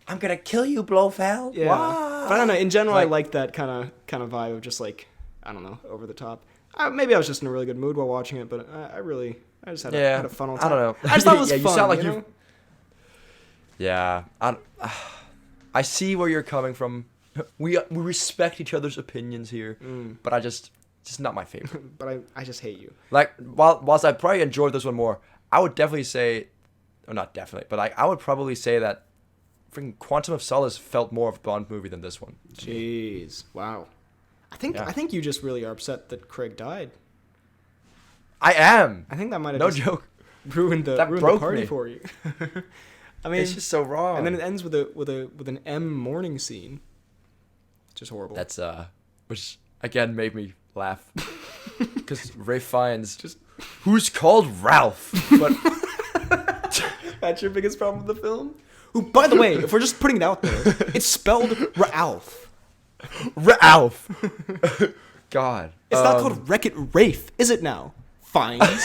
I'm gonna kill you, Blofeld. Yeah, Why? but I don't know. In general, I like that kind of vibe of just like I don't know, over the top. Maybe I was just in a really good mood while watching it, but I just had a fun old time. I don't know. I just thought it was fun. You sound like you. Yeah, I see where you're coming from. We respect each other's opinions here, but it's not my favorite. But I just hate you. Like, whilst I probably enjoyed this one more, I would definitely say, or not definitely, but I would probably say that freaking Quantum of Solace felt more of a Bond movie than this one. Jeez, wow. I think you just really are upset that Craig died. I am. I think that might have no joke ruined the party for you. I mean, it's just so wrong. And then it ends with an M morning scene. Just horrible. That's which again made me laugh because Ray Fiennes who's called Ralph, but that's your biggest problem with the film. Who, by the way, if we're just putting it out there, it's spelled Ralph. Ralph. God, it's not called Wreck-It Rafe, is it now? Fiennes.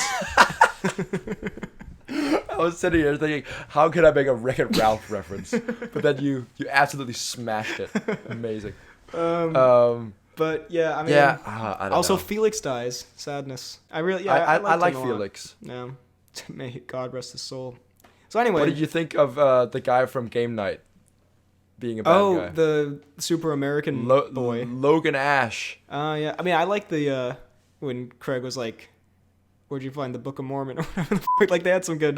I was sitting here thinking, how can I make a Wreck-It Ralph reference? But then you absolutely smashed it. Amazing. But yeah, I mean, I don't also know. Felix dies. Sadness. I like him a Felix. lot. Yeah. May God rest his soul. So anyway, What did you think of the guy from Game Night being a bad guy? The super American boy, Logan Ash. Yeah. I mean, I like the when Craig was like, "Where'd you find the Book of Mormon?" or whatever. Like they had some good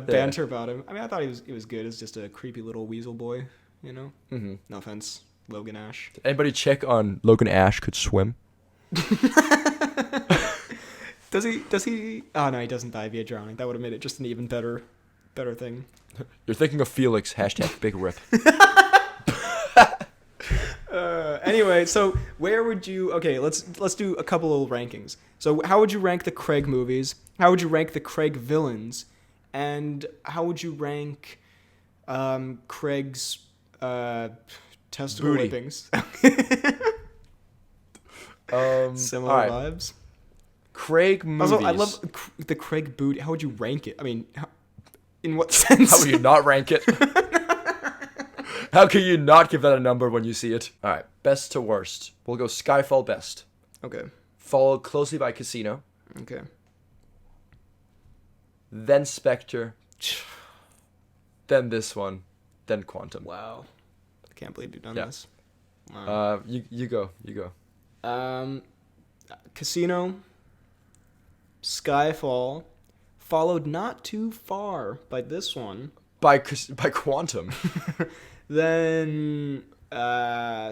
banter about him. I mean, I thought he was good. It's just a creepy little weasel boy, Mm-hmm. No offense, Logan Ash. Did anybody check on Logan Ash could swim? Does he? Oh no, he doesn't die via drowning. That would have made it just an even better thing. You're thinking of Felix. # big rip. Anyway, so where would you? Okay, let's do a couple of rankings. So how would you rank the Craig movies? How would you rank the Craig villains? And how would you rank Craig's testicle Booty. whippings? Similar all right. vibes. Craig movies. Also, I love the Craig booty. How would you rank it? I mean, in what sense? How would you not rank it? How can you not give that a number when you see it? All right, best to worst. We'll go Skyfall best. Okay. Followed closely by Casino. Okay. Then Spectre. Then this one. Then Quantum. Wow. I can't believe you've done Yeah. this. Wow. You go. Casino, Skyfall, followed not too far by this one. By Quantum. Then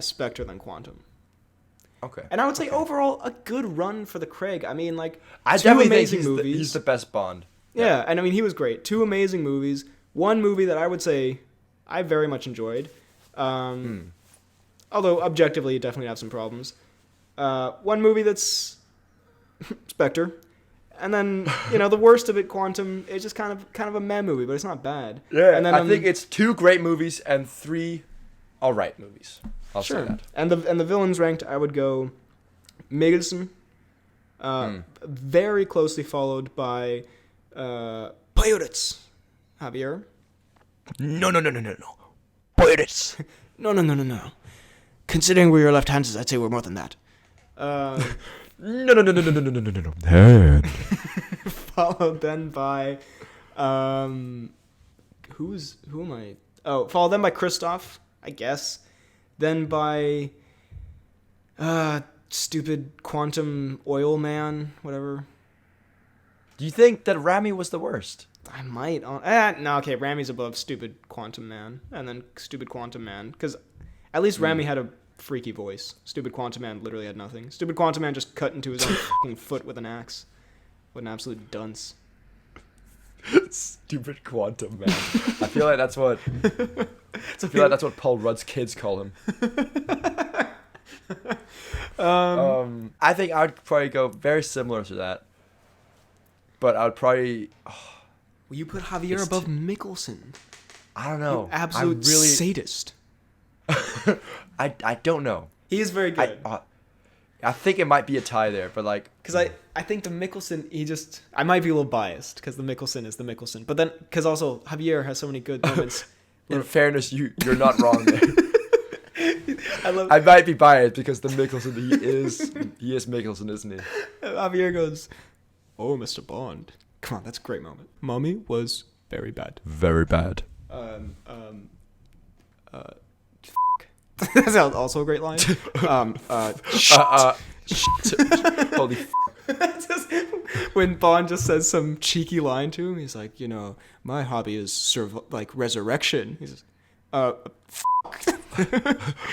Spectre, then Quantum. Okay. And I would say overall a good run for the Craig. I mean, like I two definitely amazing think movies. he's the best Bond. Yeah, and I mean he was great. Two amazing movies. One movie that I would say I very much enjoyed. Although objectively, it definitely have some problems. One movie that's Spectre, and then the worst of it, Quantum. It's just kind of a meh movie, but it's not bad. Yeah, and then, I think it's 2 great movies and 3 alright movies. I'll say that. And the villains ranked, I would go Mikkelsen, very closely followed by Pirates, Javier. No. Pirates. No. Considering we're your left-handers, I'd say we're more than that. No. Followed then by, who am I? Oh, followed then by Christoph, I guess. Then by, stupid Quantum Oil Man, whatever. Do you think that Rami was the worst? I might. No, okay, Rami's above stupid Quantum Man, and then stupid Quantum Man, because At least Rami had a freaky voice. Stupid Quantum Man literally had nothing. Stupid Quantum Man just cut into his own fucking foot with an axe. What an absolute dunce. Stupid Quantum Man. I feel like that's what Paul Rudd's kids call him. I think I would probably go very similar to that. But I would probably... Will you put Javier above Mickelson? I don't know. You absolute sadist. I don't know. He is very good. I think it might be a tie there, but like... Because I think the Mickelson, I might be a little biased, because the Mickelson is the Mickelson. But then, because also, Javier has so many good moments. In fairness, you're not wrong there. I might be biased, because the Mickelson, he is Mickelson, isn't he? Javier goes, "Oh, Mr. Bond." Come on, that's a great moment. Mommy was very bad. Very bad. That's also a great line. Holy when Bond just says some cheeky line to him, he's like, my hobby is resurrection. He says,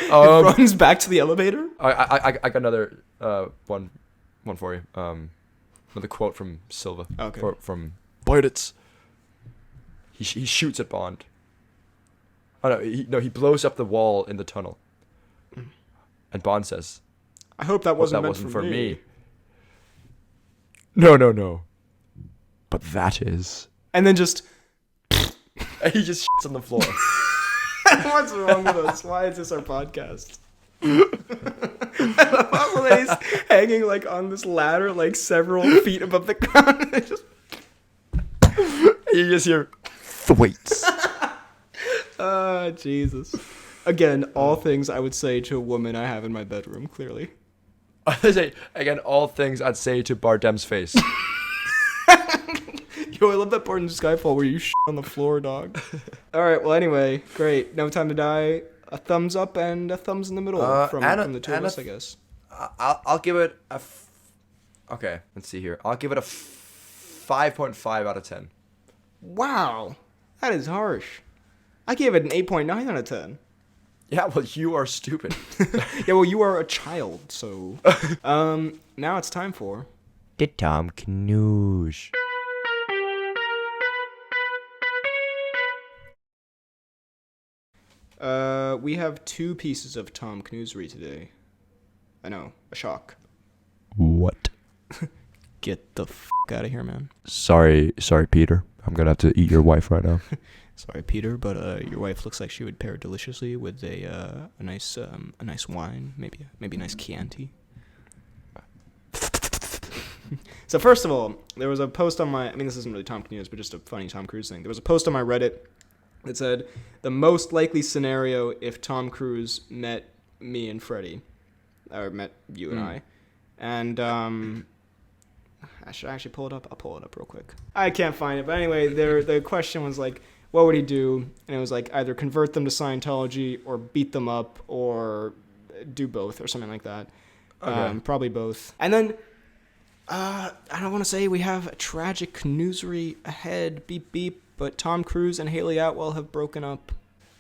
runs back to the elevator. I got another one for you. Another quote from Silva. Okay. From Boyditz. He shoots at Bond. Oh no, he blows up the wall in the tunnel. And Bond says, I hope that wasn't meant for me. No. But that is. And then just... And he just shits on the floor. What's wrong with us? Why is this our podcast? I love when he's hanging on this ladder several feet above the ground. You just hear thwaites. Jesus. Again, all things I would say to a woman I have in my bedroom, clearly. Again, all things I'd say to Bardem's face. Yo, I love that part in Skyfall where you shit on the floor, dog. Alright, well anyway, great. No Time to Die. A thumbs up and a thumbs in the middle from the two of us, I guess. I'll give it a... Okay, let's see here. I'll give it a 5.5 out of 10. Wow. That is harsh. I gave it an 8.9 out of 10. Yeah, well, you are stupid. Yeah, well, you are a child, so... now it's time for... The Timecodes. We have 2 pieces of Tom Cnewsery today. I know, a shock. What? Get the f*** out of here, man. Sorry, Peter. I'm gonna have to eat your wife right now. Sorry, Peter, but your wife looks like she would pair deliciously with a nice wine, maybe a nice Chianti. So first of all, there was a post on my... I mean, this isn't really Tom Cruise, but just a funny Tom Cruise thing. There was a post on my Reddit that said, the most likely scenario if Tom Cruise met me and Freddie, or met you and I. And I should actually pull it up. I'll pull it up real quick. I can't find it. But anyway, the question was what would he do? And it was either convert them to Scientology or beat them up or do both or something like that. Okay. Probably both. And then... I don't want to say we have a tragic Cnewsery ahead, beep beep, but Tom Cruise and Haley Atwell have broken up.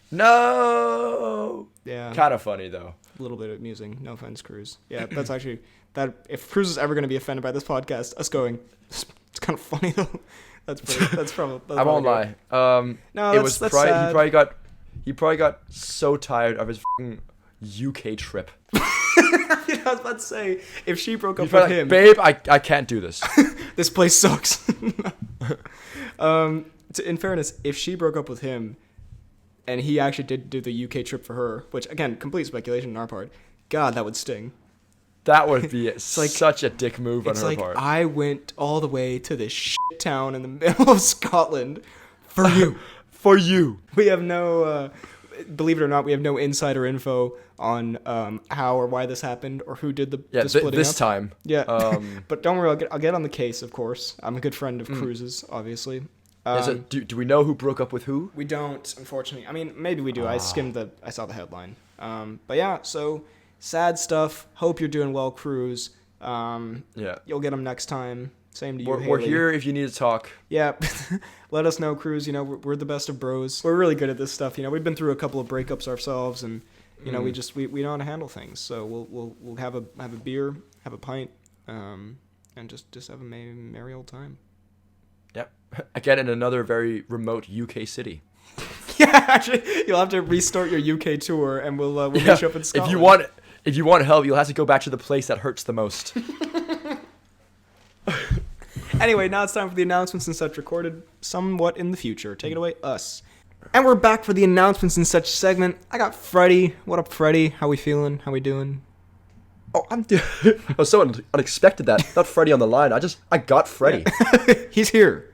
No! Yeah. Kind of funny, though. A little bit amusing. No offense, Cruise. Yeah, that's actually... If Cruise is ever going to be offended by this podcast, us going, it's kind of funny, though. That's probably... I won't lie. No, that's sad. He probably got so tired of his f***ing UK trip. I was about to say, if she broke up with him... Babe, I can't do this. This place sucks. In fairness, if she broke up with him and he actually did do the UK trip for her, which, again, complete speculation on our part, God, that would sting. That would be such a dick move on her part. I went all the way to this shit town in the middle of Scotland for you. For you. We have no... believe it or not, we have no insider info on how or why this happened or who did the splitting this up. time. Yeah, but don't worry, I'll get on the case, of course. I'm a good friend of Cruise's, obviously. Do we know who broke up with who? We don't, unfortunately. I mean, maybe we do. I saw the headline. But yeah, so sad stuff. Hope you're doing well, Cruise. Yeah. You'll get them next time. Same to you, We're here if you need to talk. Yeah. Let us know, Cruise. We're the best of bros. We're really good at this stuff. We've been through a couple of breakups ourselves, and You know, we know how to handle things. So we'll have a beer, have a pint, and just have a merry old time. Yep. Again, in another very remote UK city. Yeah, actually, you'll have to restart your UK tour, and we'll meet you up in Scotland. If you want help, you'll have to go back to the place that hurts the most. Anyway, now it's time for the announcements and such, recorded somewhat in the future. Take it away, us. And we're back for the announcements and such segment. I got Freddie. What up, Freddie? How we feeling? How we doing? Oh, I was so unexpected that. Not Freddie on the line. I got Freddie. Yeah. He's here.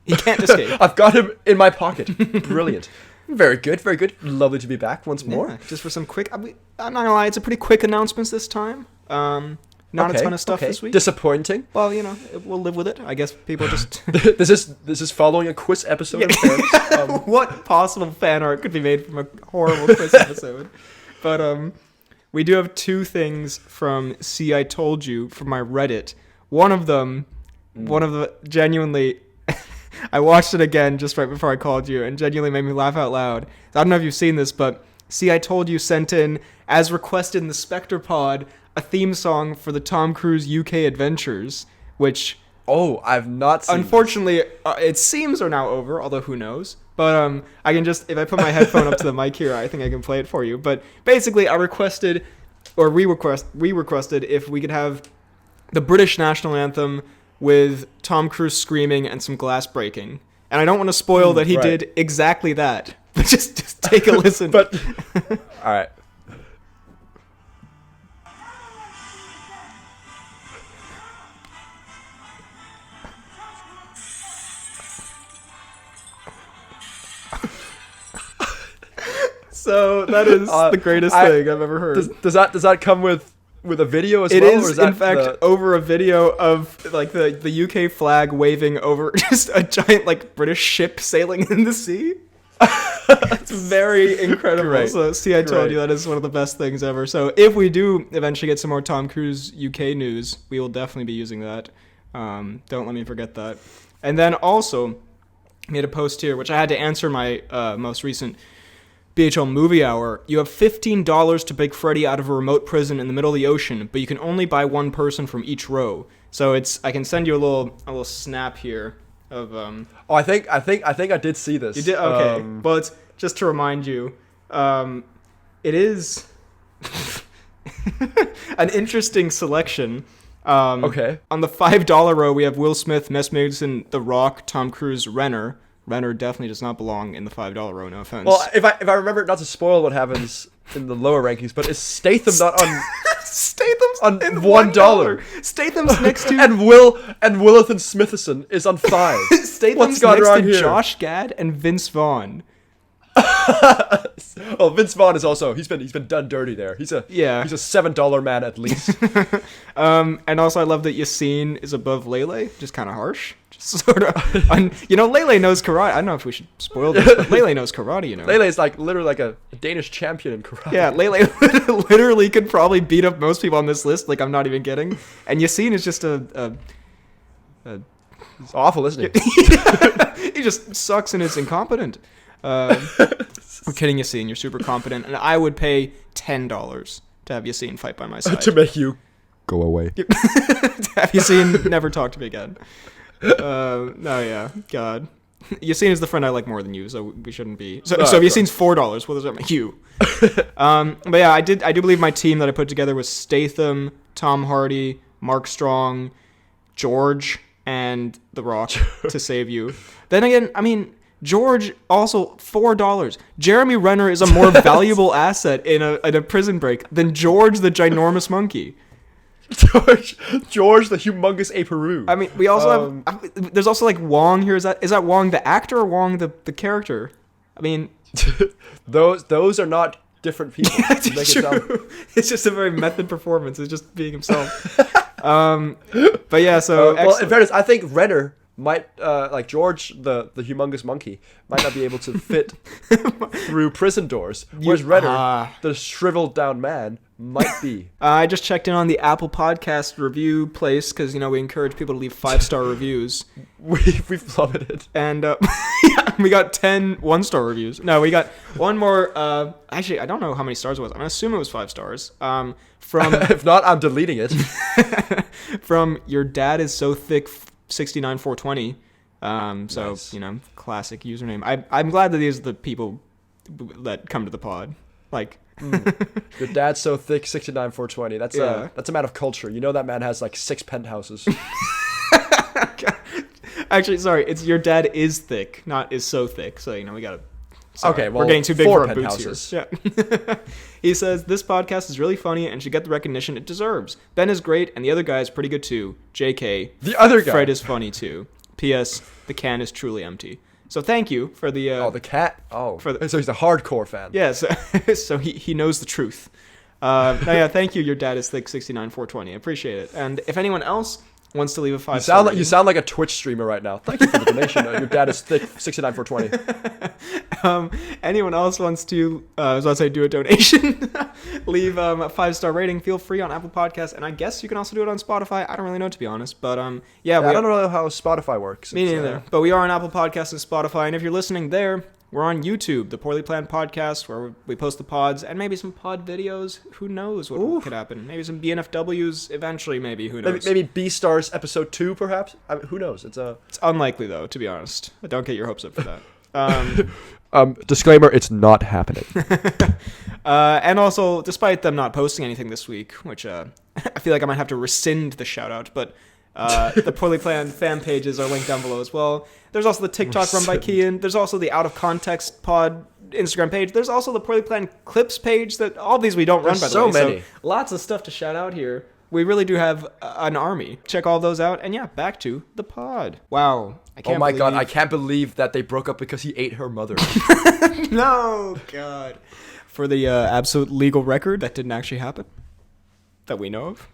He can't escape. I've got him in my pocket. Brilliant. Very good, very good. Lovely to be back once more. Yeah, just for some quick... I'm not gonna lie, it's a pretty quick announcements this time. Not a ton of stuff this week. Disappointing. Well, you know, we'll live with it. I guess people just... This is following a quiz episode. Yeah. What possible fan art could be made from a horrible quiz episode? But we do have two things from See I Told You from my Reddit. One of the genuinely... I watched it again just right before I called you and genuinely made me laugh out loud. I don't know if you've seen this, but See I Told You sent in, as requested in the Spectre Pod, a theme song for the Tom Cruise UK Adventures, which... Oh, I've not seen unfortunately, it seems are now over, although who knows. But I can just, if I put my headphone up to the mic here, I think I can play it for you. But basically, we requested if we could have the British national anthem with Tom Cruise screaming and some glass breaking. And I don't want to spoil that he did exactly that. But just take a listen. But all right. So that is the greatest thing I've ever heard. Does that come with a video as well? It is, or is that in fact, over a video of like the UK flag waving over just a giant like British ship sailing in the sea. It's very incredible. Great. So see, I told you that is one of the best things ever. So if we do eventually get some more Tom Cruise UK news, we will definitely be using that. Don't let me forget that. And then also, made a post here, which I had to answer my most recent BHL Movie Hour. You have $15 to break Freddy out of a remote prison in the middle of the ocean, but you can only buy one person from each row. So I can send you a little snap here of Oh, I think I did see this. You did? Okay. Well, it's just to remind you, it is an interesting selection. Okay. On the $5 row, we have Will Smith, Mess Mason, The Rock, Tom Cruise, Renner. Renner definitely does not belong in the $5 row, no offense. Well, if I remember not to spoil what happens in the lower rankings, but is Statham not on Statham's on in $1? Statham's next to and Willithan Smithson is on 5. Statham's What's gone next wrong to here? Josh Gad and Vince Vaughn. Oh, Vince Vaughn is also he's been done dirty there. He's a $7 man at least. And also I love that Yassine is above Lele, just kind of harsh. Just sort of, Lele knows karate. I don't know if we should spoil this, but Lele knows karate. Lele is like literally like a Danish champion in karate. Yeah, Lele literally could probably beat up most people on this list. Like I'm not even kidding. And Yassine is just it's awful, isn't he? He just sucks and is incompetent. I'm kidding, Yassine. You're super competent, and I would pay $10 to have Yassine fight by my side. To make you go away. To have Yassine never talk to me again. No, yeah, God. Yassine is the friend I like more than you, so we shouldn't be. So if Yassine's $4, what does that make you? But yeah, I do believe my team that I put together was Statham, Tom Hardy, Mark Strong, George, and The Rock to save you. Then again, I mean, George also $4. Jeremy Renner is a more valuable asset in a prison break than George the ginormous monkey. George the humongous ape-a-roo. I mean, we also have. There's also like Wong here. Is that Wong the actor or Wong the character? I mean, those are not different people. Yeah, it's true. It's just a very method performance. It's just being himself. But yeah, so well, in fairness, I think Renner might like George the humongous monkey might not be able to fit through prison doors, whereas Redder, the shriveled down man, might be. I just checked in on the Apple Podcast review place because we encourage people to leave 5-star reviews. We've plummeted, and yeah, we got 10 1-star reviews. No, we got one more. Actually, I don't know how many stars it was. I'm gonna assume it was 5 stars. From if not, I'm deleting it. From Your Dad Is So Thick 69420. So Nice. Classic username. I'm glad that these are the people that come to the pod. Like. Your Dad's So Thick 69420. That's Yeah. that's a man of culture. That man has like 6 penthouses. Actually, sorry, it's Your Dad Is Thick, not Is So Thick. So we gotta. Sorry, Okay, well, we're getting too big 4 for our boots here. Yeah. He says this podcast is really funny and should get the recognition it deserves. Ben is great, and the other guy is pretty good too. J.K. The other guy. Fred is funny too. P.S. The can is truly empty. So thank you for the. The cat. Oh, For so he's a hardcore fan. Yes, so he knows the truth. No, yeah, thank you. Your Dad Is Thick 69420. I appreciate it. And if anyone else wants to leave a 5-star You sound like a Twitch streamer right now. Thank you for the donation. Your Dad Is Thick 69420. Anyone else wants to, I was about to say, do a donation, leave a 5-star rating. Feel free on Apple Podcasts, and I guess you can also do it on Spotify. I don't really know, to be honest, but I don't know how Spotify works. Me neither. But we are on Apple Podcasts and Spotify, and if you're listening there, we're on YouTube, the Poorly Planned Podcast, where we post the pods and maybe some pod videos. Who knows what could happen? Maybe some BNFWs eventually. Maybe who knows? Maybe B-Stars episode 2, perhaps. I mean, who knows? It's unlikely though, to be honest. Don't get your hopes up for that. Disclaimer: it's not happening. And also, despite them not posting anything this week, which I feel like I might have to rescind the shout out, but the Poorly Planned fan pages are linked down below as well. There's also the TikTok run by Kian. There's also the Out of Context pod Instagram page. There's also the Poorly Planned clips page. That all these we don't run, by the way. So many. So lots of stuff to shout out here. We really do have an army. Check all those out. And yeah, back to the pod. Wow. Oh my god, I can't believe that they broke up because he ate her mother. No, God. For the absolute legal record, that didn't actually happen. That we know of.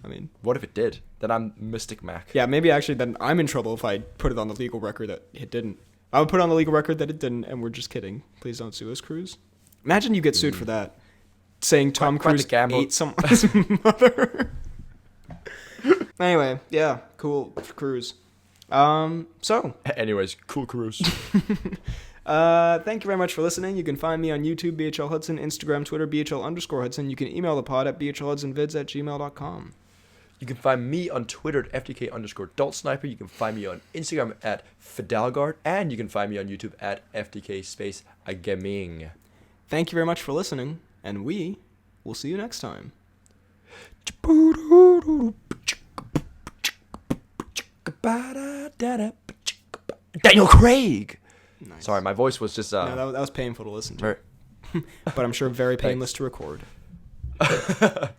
I mean, what if it did? Then I'm Mystic Mac. Yeah, maybe actually then I'm in trouble if I put it on the legal record that it didn't. I would put on the legal record that it didn't, and we're just kidding. Please don't sue us, Cruise. Imagine you get sued for that. Saying Tom Cruise ate someone's mother. Anyway, yeah, cool, Cruise. Anyways, cool Cruise. Thank you very much for listening. You can find me on YouTube, BHL Hudson, Instagram, Twitter, BHL_Hudson. You can email the pod at bhlhudsonvids@gmail.com. You can find me on Twitter at FDK_DaltSniper. You can find me on Instagram at Fidalgard. And you can find me on YouTube at FDK_Gaming. Thank you very much for listening, and we will see you next time. Daniel Craig! Nice. Sorry, my voice was just... No, that was painful to listen to. But I'm sure very painless to record.